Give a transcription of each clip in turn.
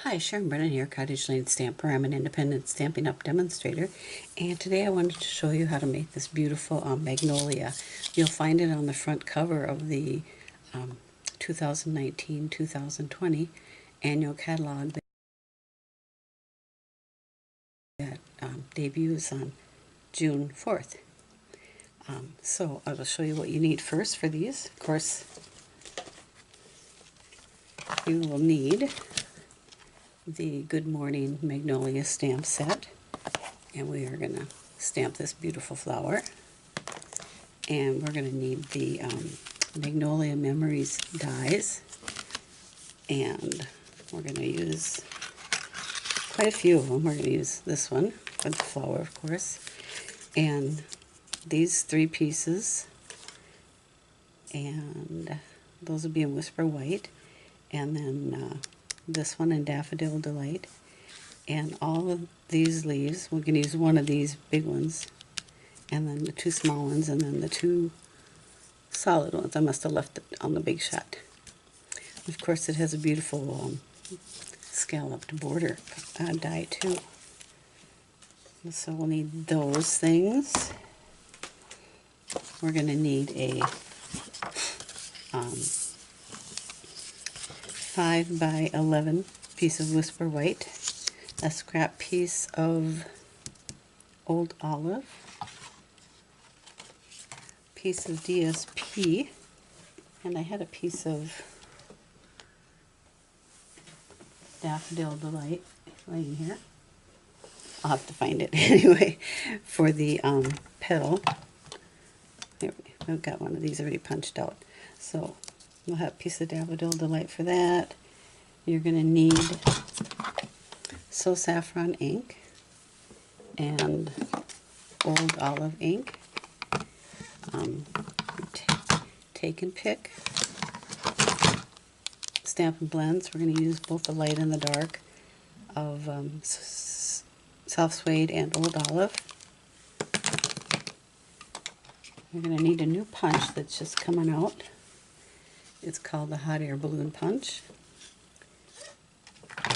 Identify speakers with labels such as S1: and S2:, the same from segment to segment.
S1: Hi, Sharon Brennan here, Cottage Lane Stamper. I'm an independent Stampin' Up demonstrator, and today I wanted to show you how to make this beautiful magnolia. You'll find it on the front cover of the 2019-2020 annual catalog that debuts on June 4th. So I will show you what you need first for these. Of course, you will need the Good Morning Magnolia stamp set, and we are going to stamp this beautiful flower. And we're going to need the Magnolia Memories Dies, and we're going to use quite a few of them. We're going to use this one for the flower, of course, and these 3 pieces, and those will be in Whisper White, and then this one in Daffodil Delight, and all of these leaves. We're going to use one of these big ones, and then the 2 small ones, and then the 2 solid ones. I must have left it on the big shot. Of course, it has a beautiful scalloped border die too. So we'll need those things. We're going to need a 5 by 11 piece of Whisper White, a scrap piece of Old Olive, piece of DSP, and I had a piece of Daffodil Delight laying here. I'll have to find it anyway for the petal. There, I've got one of these already punched out. So we'll have a piece of Daffodil Delight for that. You're going to need So Saffron ink and Old Olive ink. Take and pick. Stampin' Blends. We're going to use both the light and the dark of Soft Suede and Old Olive. We're going to need a new punch that's just coming out. It's called the Hot Air Balloon Punch.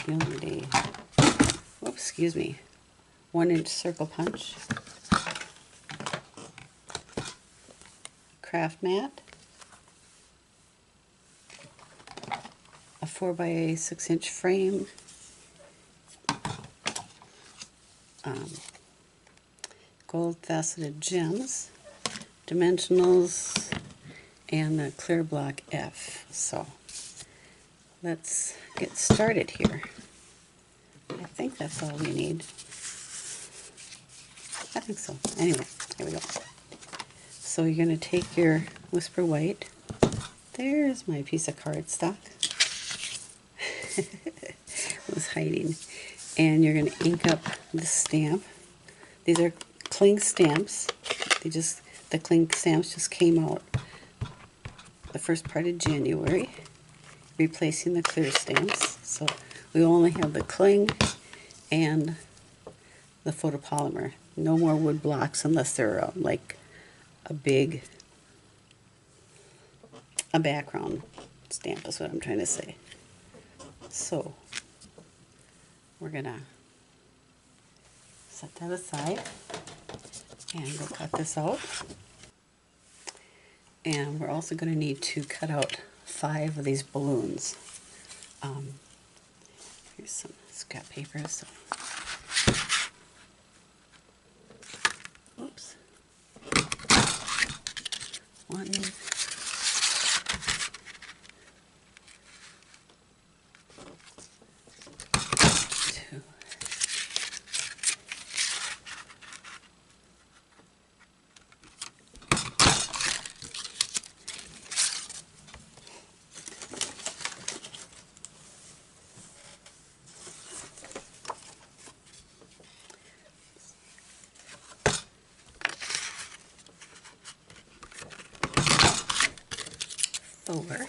S1: You'll need a, 1-inch circle punch, craft mat, a 4x6-inch frame, gold faceted gems, dimensionals, and a clear block F. So let's get started here. I think that's all we need. I think so. Anyway, here we go. So you're going to take your Whisper White. There's my piece of cardstock. It was hiding. And you're going to ink up the stamp. These are cling stamps. The cling stamps just came out the first part of January, replacing the clear stamps. So we only have the cling and the photopolymer. No more wood blocks unless they're like a background stamp is what I'm trying to say. So we're gonna set that aside and we'll cut this out. And we're also going to need to cut out 5 of these balloons. Here's some scrap paper. So, oops. 1, 2. Over.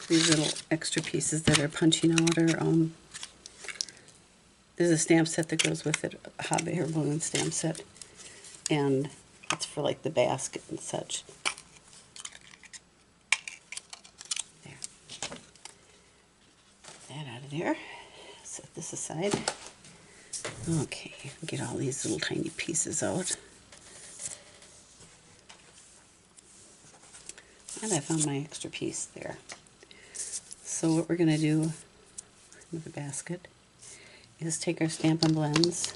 S1: These little extra pieces that are punching out are there's a stamp set that goes with it, a hot air balloon stamp set, and it's for like the basket and such. there. Set this aside. Okay, get all these little tiny pieces out. And I found my extra piece there. So what we're going to do with the basket is take our Stampin' Blends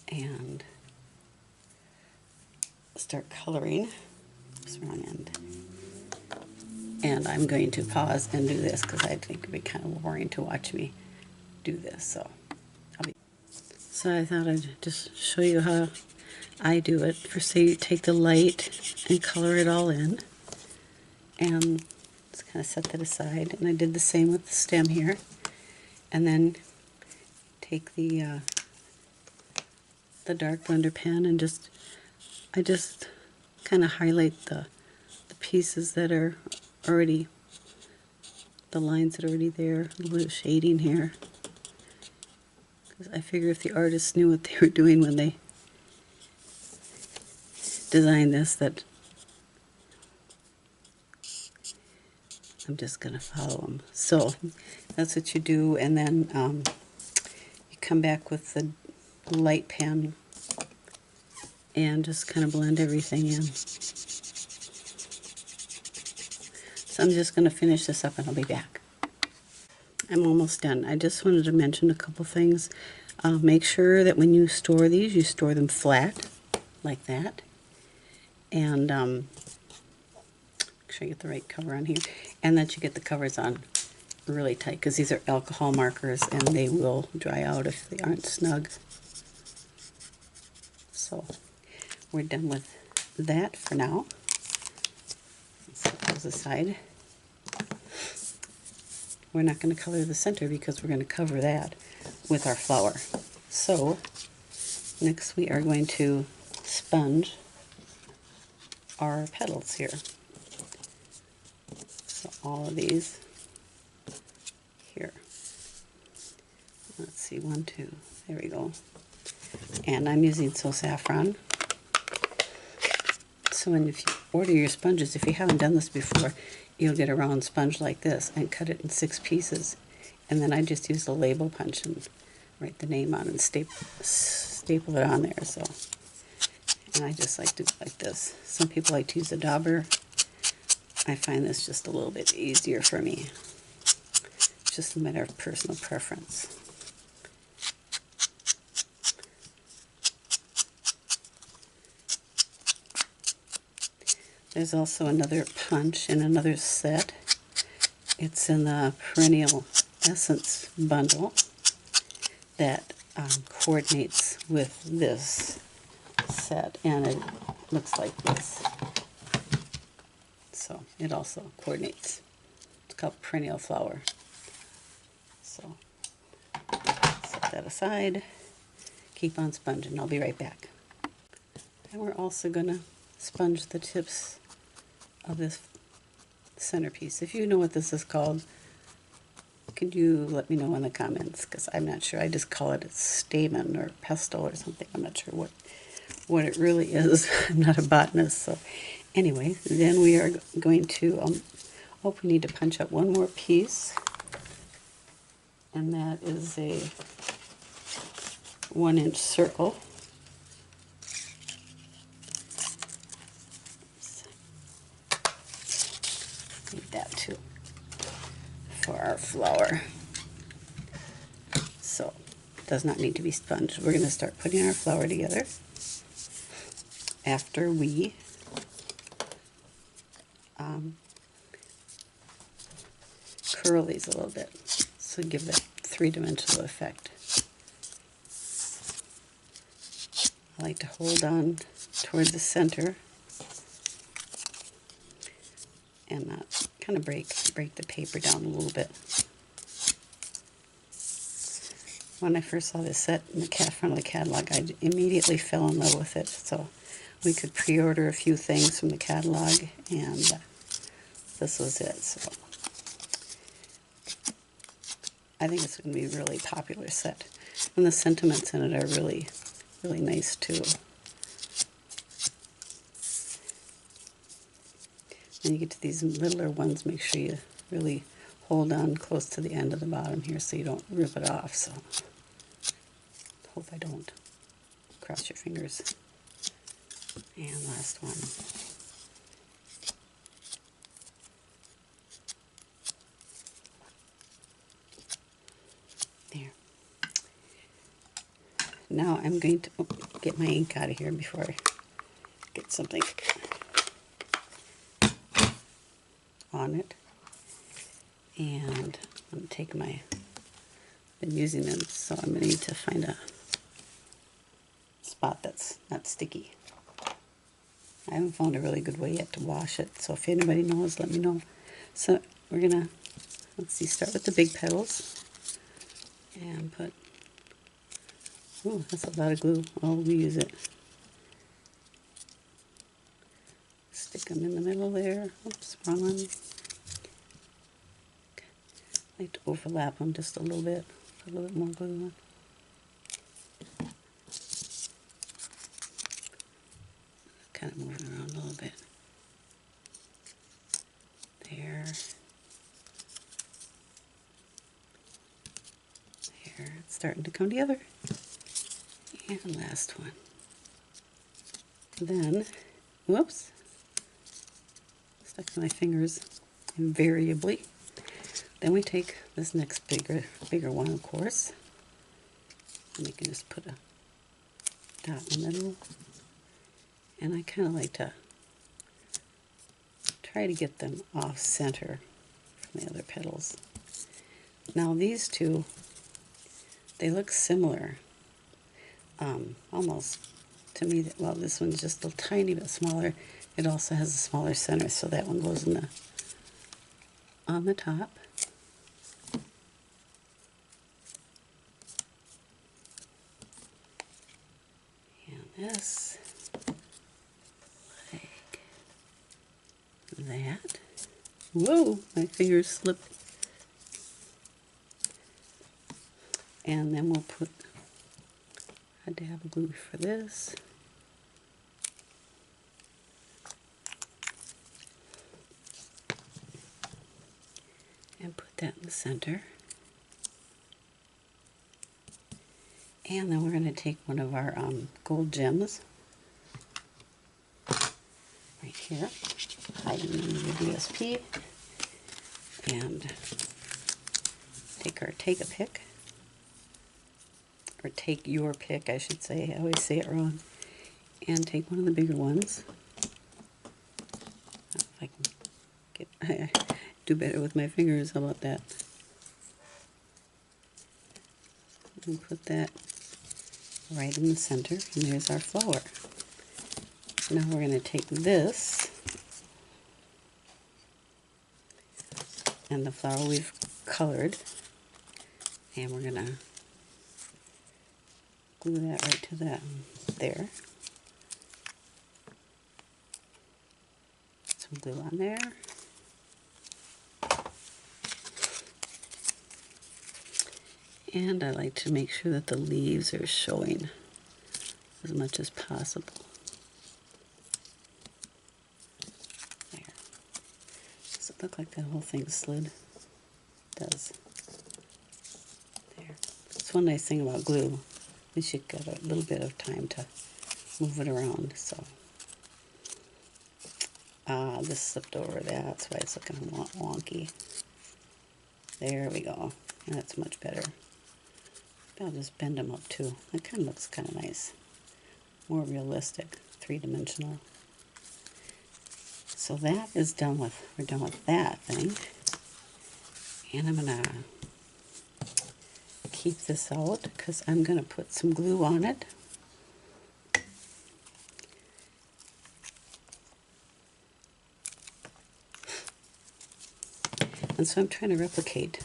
S1: and start coloring. Oops, wrong end. And I'm going to pause and do this because I think it'd be kind of boring to watch me do this. So I thought I'd just show you how I do it. First, you take the light and color it all in, and just kind of set that aside. And I did the same with the stem here. And then take the dark blender pen and I just kind of highlight the pieces that are already, the lines that are already there, a little bit of shading here. Because I figure if the artists knew what they were doing when they designed this, that I'm just going to follow them. So that's what you do, and then you come back with the light pen and just kind of blend everything in. So I'm just going to finish this up and I'll be back. I'm almost done. I just wanted to mention a couple things. Make sure that when you store these, you store them flat, like that. And make sure you get the right cover on here. And that you get the covers on really tight, because these are alcohol markers and they will dry out if they aren't snug. So we're done with that for now. Let's set those aside. We're not going to color the center because we're going to cover that with our flower. So next we are going to sponge our petals here. So all of these here. Let's see, 1, 2, there we go. And I'm using So Saffron. So when if you order your sponges, if you haven't done this before, you'll get a round sponge like this and cut it in 6 pieces. And then I just use the label punch and write the name on and staple it on there. So, and I just like to do it like this. Some people like to use a dauber. I find this just a little bit easier for me. It's just a matter of personal preference. There's also another punch in another set. It's in the Perennial Essence bundle that coordinates with this set, and it looks like this. So it also coordinates. It's called Perennial Flower. So set that aside. Keep on sponging. I'll be right back. And we're also going to sponge the tips of this centerpiece. If you know what this is called, could you let me know in the comments, because I'm not sure. I just call it a stamen or pestle or something. I'm not sure what it really is. I'm not a botanist. So anyway, then we are going to we need to punch up one more piece, and that is a 1-inch circle. Need that too for our flower. So it does not need to be sponged. We're going to start putting our flower together after we curl these a little bit, so give that 3-dimensional effect. I like to hold on toward the center and kind of break the paper down a little bit. When I first saw this set in the front of the catalog, I immediately fell in love with it. So we could pre-order a few things from the catalog, and this was it. So I think it's going to be a really popular set, and the sentiments in it are really, really nice too. When you get to these littler ones, make sure you really hold on close to the end of the bottom here so you don't rip it off. So hope I don't. Cross your fingers. And last one. There. Now I'm going to get my ink out of here before I get something on it. And I'm going to take my, been using them, so I'm going to need to find a spot that's not sticky. I haven't found a really good way yet to wash it, so if anybody knows, let me know. So we're going to, let's see, start with the big petals and put, oh, that's a lot of glue. Oh, we use it. Stick them in the middle there. Oops, wrong one. I like to overlap them just a little bit. Put a little bit more glue on. Kind of moving around a little bit. There. There. It's starting to come together. And last one. Then, whoops, stuck to my fingers invariably. Then we take this next bigger one, of course, and we can just put a dot in the middle. And I kind of like to try to get them off center from the other petals. Now these two, they look similar, almost to me. Well, this one's just a tiny bit smaller. It also has a smaller center, so that one goes in on the top. And this, like that. Whoa, my fingers slipped. And then we'll put a dab of glue for this. And put that in the center. And then we're going to take one of our gold gems right here, hiding in the DSP, and take a pick, or take your pick, I should say. I always say it wrong. And take one of the bigger ones. If I can get, I do better with my fingers. How about that? And put that right in the center, and there's our flower. Now we're going to take this and the flower we've colored, and we're going to glue that right to that there. Some glue on there. And I like to make sure that the leaves are showing as much as possible. There. Does it look like that whole thing slid? It does. There. That's one nice thing about glue. At least you've got a little bit of time to move it around. So, this slipped over. That's why it's looking wonky. There we go. That's much better. I'll just bend them up too. That kind of looks kind of nice. More realistic, three-dimensional. So that is done with, we're done with that thing. And I'm going to keep this out because I'm going to put some glue on it. And so I'm trying to replicate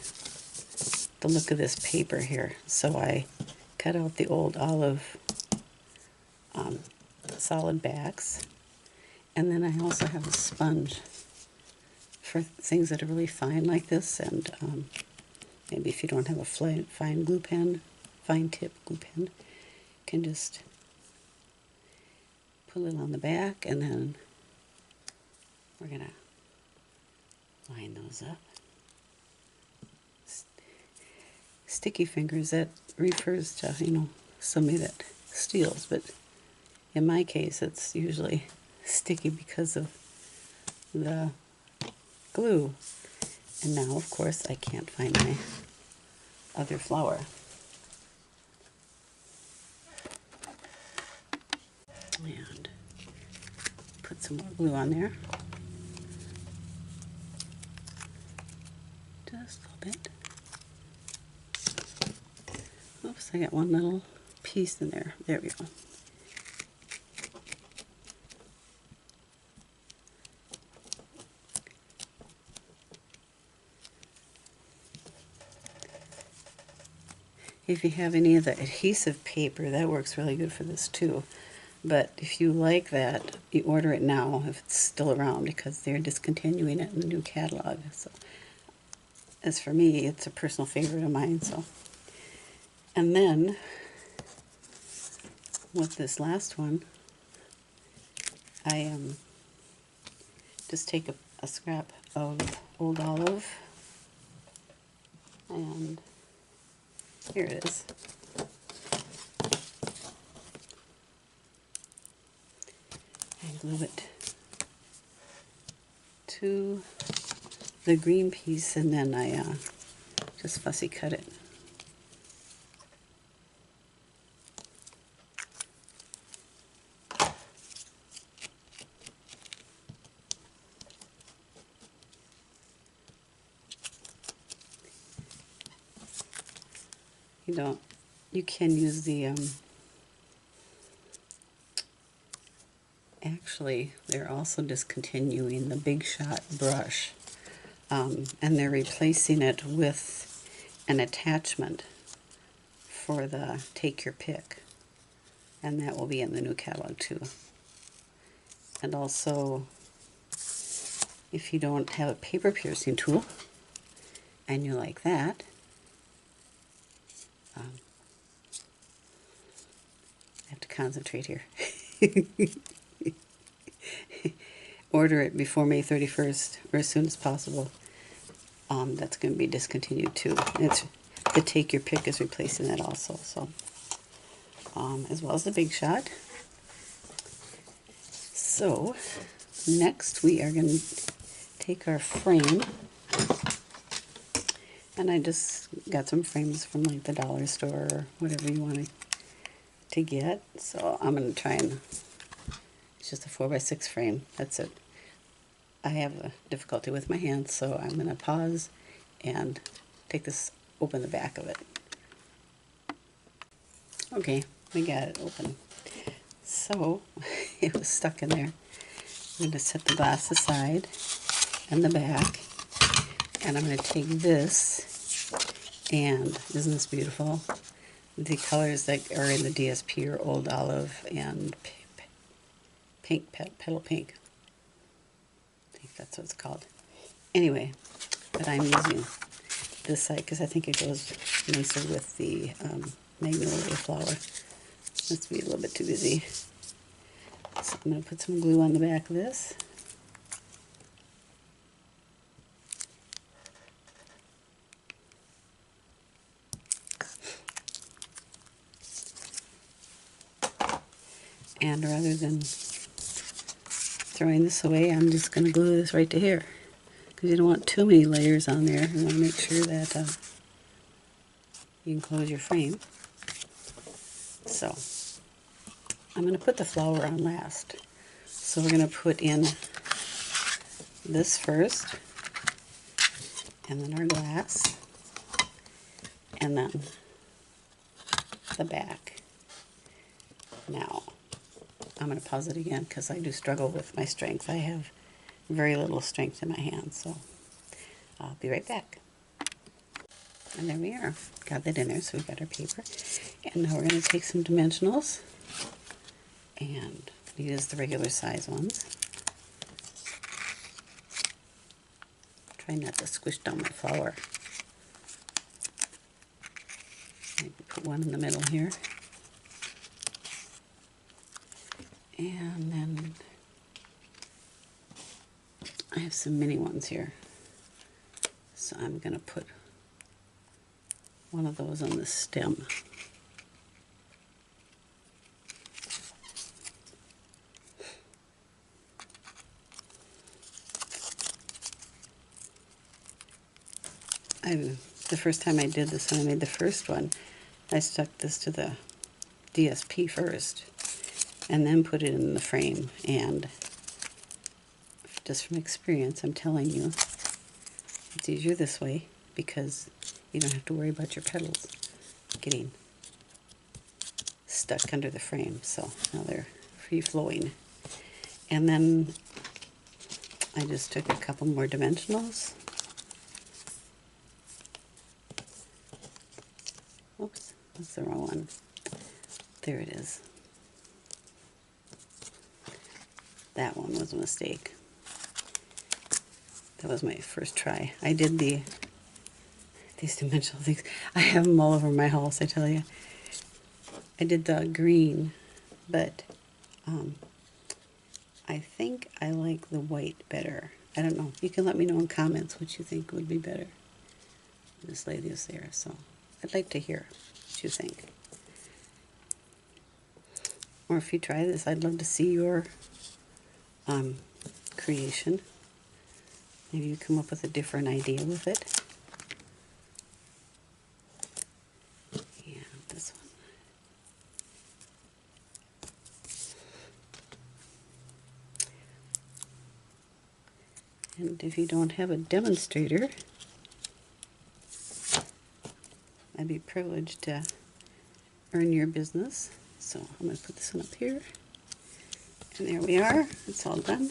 S1: the look of this paper here. So I cut out the old olive solid backs, and then I also have a sponge for things that are really fine like this, and maybe if you don't have a fine glue pen, fine tip glue pen, you can just put it on the back, and then we're gonna line those up. sticky fingers, that refers to, you know, somebody that steals, but in my case it's usually sticky because of the glue. And now, of course, I can't find my other flower. And put some more glue on there. Just a little bit. Oops, I got one little piece in there. There we go. If you have any of the adhesive paper, that works really good for this too. But if you like that, you order it now if it's still around, because they're discontinuing it in the new catalog. So, as for me, it's a personal favorite of mine. So, and then with this last one, I just take a scrap of old olive, and here it is. And glue it to the green piece, and then I just fussy cut it. You can use the, actually, they're also discontinuing the Big Shot brush, and they're replacing it with an attachment for the Take Your Pick, and that will be in the new catalog too. And also, if you don't have a paper piercing tool, and you like that, I have to concentrate here. Order it before May 31st, or as soon as possible. That's going to be discontinued too. It's the Take Your Pick is replacing that also. So, as well as the Big Shot. So, next we are going to take our frame, and I just got some frames from like the dollar store or whatever you want to get. So I'm going to try and, it's just a 4x6 frame, that's it. I have a difficulty with my hands, so I'm going to pause and take this, open the back of it. Okay, we got it open. So, it was stuck in there. I'm going to set the glass aside and the back, and I'm going to take this, and isn't this beautiful? The colors that are in the DSP are Old Olive and Pink, Petal Pink. I think that's what it's called. Anyway, but I'm using this side because I think it goes nicer with the Magnolia Flower. Must be a little bit too busy. So I'm going to put some glue on the back of this. And rather than throwing this away, I'm just going to glue this right to here, because you don't want too many layers on there. You want to make sure that you can close your frame. So I'm going to put the flower on last. So we're going to put in this first, and then our glass, and then the back. Now, I'm going to pause it again because I do struggle with my strength. I have very little strength in my hands, so I'll be right back. And there we are. Got that in there, so we've got our paper. And now we're going to take some dimensionals and use the regular size ones. Try not to squish down my flower. Maybe put one in the middle here. And then I have some mini ones here. So I'm going to put one of those on the stem. The first time I did this, when I made the first one, I stuck this to the DSP first and then put it in the frame, and just from experience I'm telling you it's easier this way because you don't have to worry about your petals getting stuck under the frame. So now they're free flowing. And then I just took a couple more dimensionals. Oops, that's the wrong one. There it is. That one was a mistake. That was my first try. I did these dimensional things. I have them all over my house, I tell you. I did the green, but I think I like the white better. I don't know. You can let me know in comments what you think would be better. This lady is there, so I'd like to hear what you think. Or if you try this, I'd love to see your creation. Maybe you come up with a different idea with it. Yeah, this one. And if you don't have a demonstrator, I'd be privileged to earn your business. So I'm going to put this one up here. And there we are. It's all done.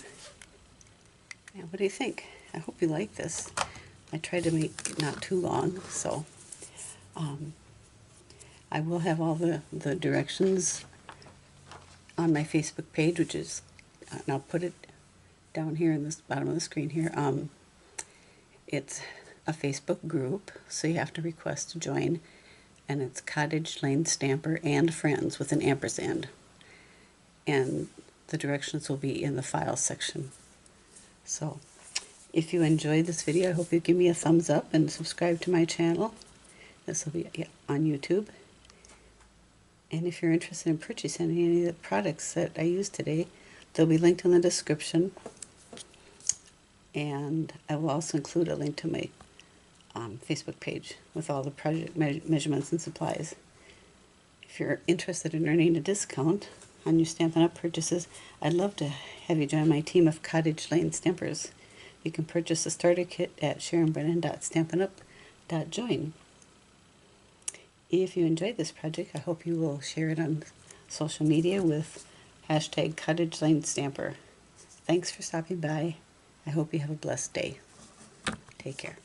S1: And what do you think? I hope you like this. I tried to make it not too long, so I will have all the directions on my Facebook page, which is, and I'll put it down here in this bottom of the screen here. It's a Facebook group, so you have to request to join, and it's Cottage Lane Stamper and Friends with an ampersand. And the directions will be in the files section. So if you enjoyed this video, I hope you give me a thumbs up and subscribe to my channel. This will be on YouTube. And if you're interested in purchasing any of the products that I used today, they'll be linked in the description. And I will also include a link to my Facebook page with all the project measurements and supplies. If you're interested in earning a discount on your Stampin' Up! Purchases, I'd love to have you join my team of Cottage Lane Stampers. You can purchase a starter kit at SharonBrennan.StampinUp.join. If you enjoyed this project, I hope you will share it on social media with hashtag Cottage Lane Stamper. Thanks for stopping by. I hope you have a blessed day. Take care.